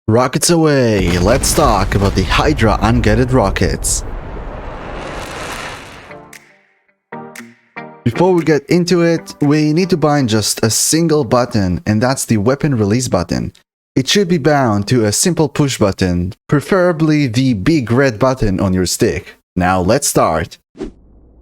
Rockets away! Let's talk about the Hydra unguided rockets. Before we get into it, we need to bind just a single button, and that's the weapon release button. It should be bound to a simple push button, preferably the big red button on your stick. Now let's start!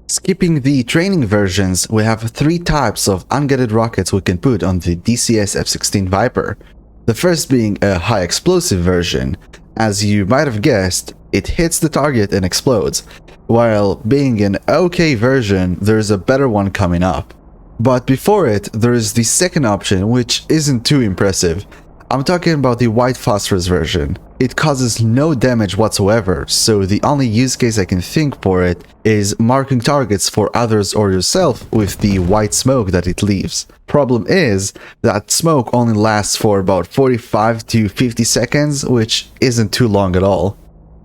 Skipping the training versions, we have three types of unguided rockets we can put on the DCS F-16 Viper. The first being a high explosive version. As you might have guessed, it hits the target and explodes, while being an okay version, there's a better one coming up. But before it, there is the second option, which isn't too impressive. I'm talking about the white phosphorus version. It causes no damage whatsoever, so the only use case I can think for it is marking targets for others or yourself with the white smoke that it leaves. Problem is that smoke only lasts for about 45 to 50 seconds, which isn't too long at all.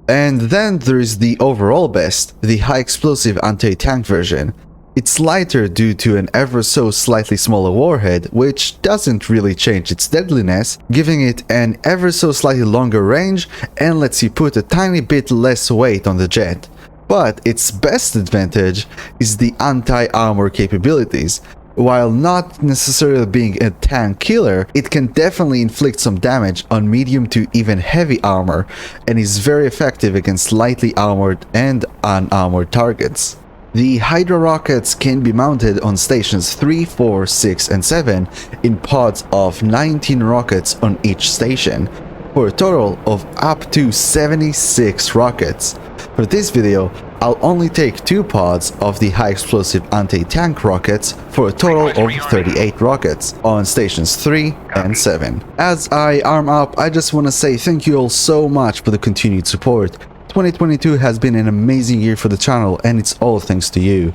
And then there's the overall best, the high explosive anti-tank version. It's lighter due to an ever so slightly smaller warhead, which doesn't really change its deadliness, giving it an ever so slightly longer range and lets you put a tiny bit less weight on the jet. But its best advantage is the anti-armor capabilities. While not necessarily being a tank killer, it can definitely inflict some damage on medium to even heavy armor, and is very effective against lightly armored and unarmored targets. The Hydra rockets can be mounted on stations 3, 4, 6, and 7 in pods of 19 rockets on each station, for a total of up to 76 rockets. For this video, I'll only take 2 pods of the high explosive anti-tank rockets for a total of 38 rockets on stations 3 and 7. As I arm up, I just want to say thank you all so much for the continued support. 2022 has been an amazing year for the channel, and it's all thanks to you.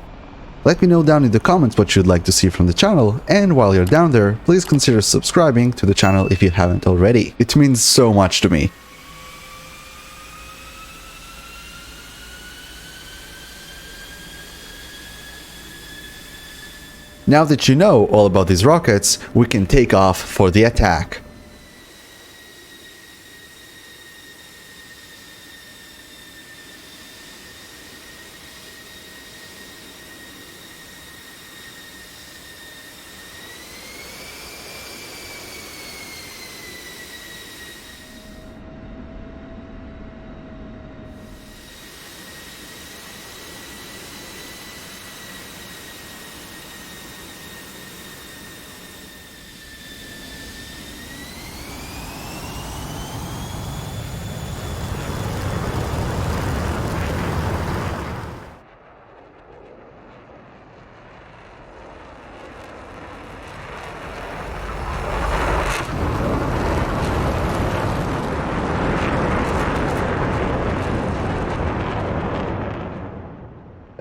Let me know down in the comments what you'd like to see from the channel, and while you're down there, please consider subscribing to the channel if you haven't already. It means so much to me. Now that you know all about these rockets, we can take off for the attack.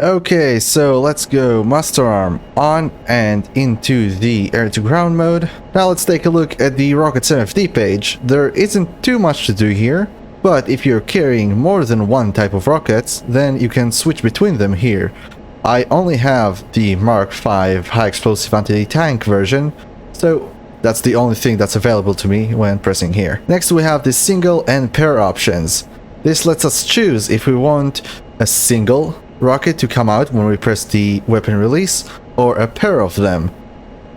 Okay, so let's go master arm on and into the air-to-ground mode. Now let's take a look at the rocket's MFD page. There isn't too much to do here, but if you're carrying more than one type of rockets, then you can switch between them here. I only have the Mark V high explosive anti-tank version, so that's the only thing that's available to me when pressing here. Next we have the single and pair options. This lets us choose if we want a single rocket to come out when we press the weapon release, or a pair of them.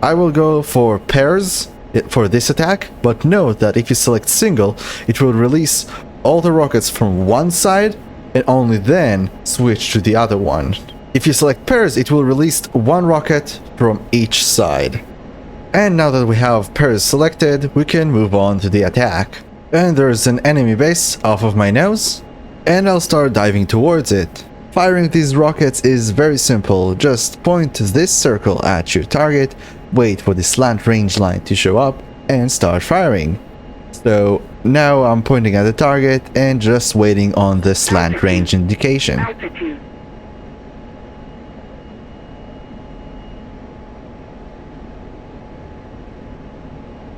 I will go for pairs for this attack, but note that if you select single, it will release all the rockets from one side and only then switch to the other one. If you select pairs, it will release one rocket from each side. And now that we have pairs selected, we can move on to the attack. And there's an enemy base off of my nose, and I'll start diving towards it. Firing these rockets is very simple. Just point this circle at your target, wait for the slant range line to show up, and start firing. So now I'm pointing at the target and just waiting on the slant range indication.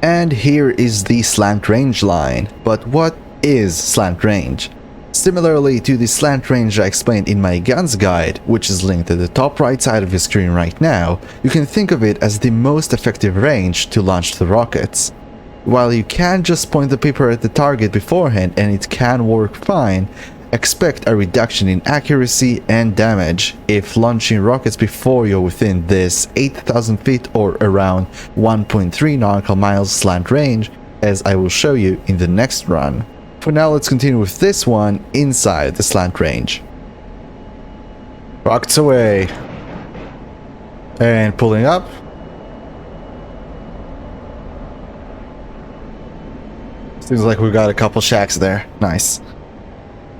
And here is the slant range line. But what is slant range? Similarly to the slant range I explained in my guns guide, which is linked at the top right side of your screen right now, you can think of it as the most effective range to launch the rockets. while you can just point the paper at the target beforehand and it can work fine, expect a reduction in accuracy and damage if launching rockets before you're within this 8,000 feet or around 1.3 nautical miles slant range, as I will show you in the next run. For now, let's continue with this one inside the slant range. Rockets away. And pulling up. Seems like we got a couple shacks there. Nice.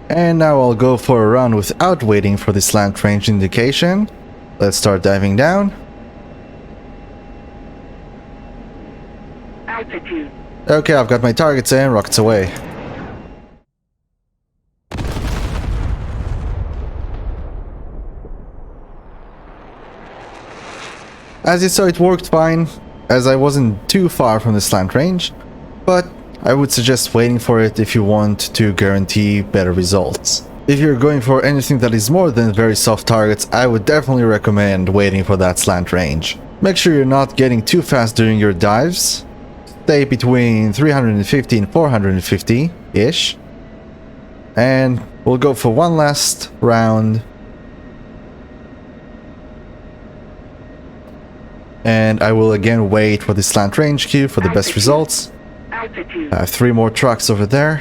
And now I'll go for a run without waiting for the slant range indication. Let's start diving down. Altitude. Okay, I've got my targets in, rockets away. As you saw, it worked fine, as I wasn't too far from the slant range, but I would suggest waiting for it if you want to guarantee better results. If you're going for anything that is more than very soft targets, I would definitely recommend waiting for that slant range. Make sure you're not getting too fast during your dives. Stay between 350 and 450-ish. And we'll go for one last round. And I will again wait for the slant range queue for the best results. I have 3 more trucks over there.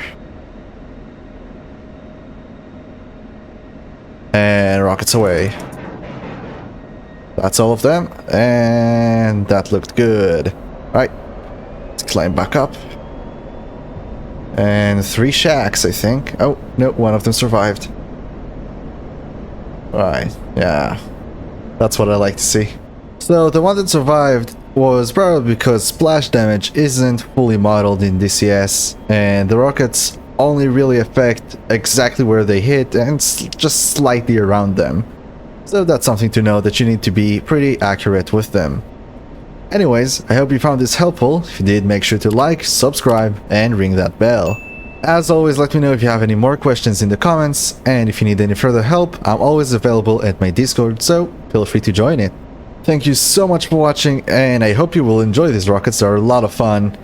And rockets away. That's all of them. And that looked good. Right. Let's climb back up. And 3 shacks, I think. Oh, no, one of them survived. Right, yeah. That's what I like to see. So the one that survived was probably because splash damage isn't fully modeled in DCS, and the rockets only really affect exactly where they hit and just slightly around them. So that's something to know, that you need to be pretty accurate with them. Anyways, I hope you found this helpful. If you did, make sure to like, subscribe, and ring that bell. As always, let me know if you have any more questions in the comments, and if you need any further help, I'm always available at my Discord, so feel free to join it. Thank you so much for watching, and I hope you will enjoy these rockets. They're a lot of fun.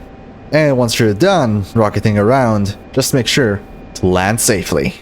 And once you're done rocketing around, just make sure to land safely.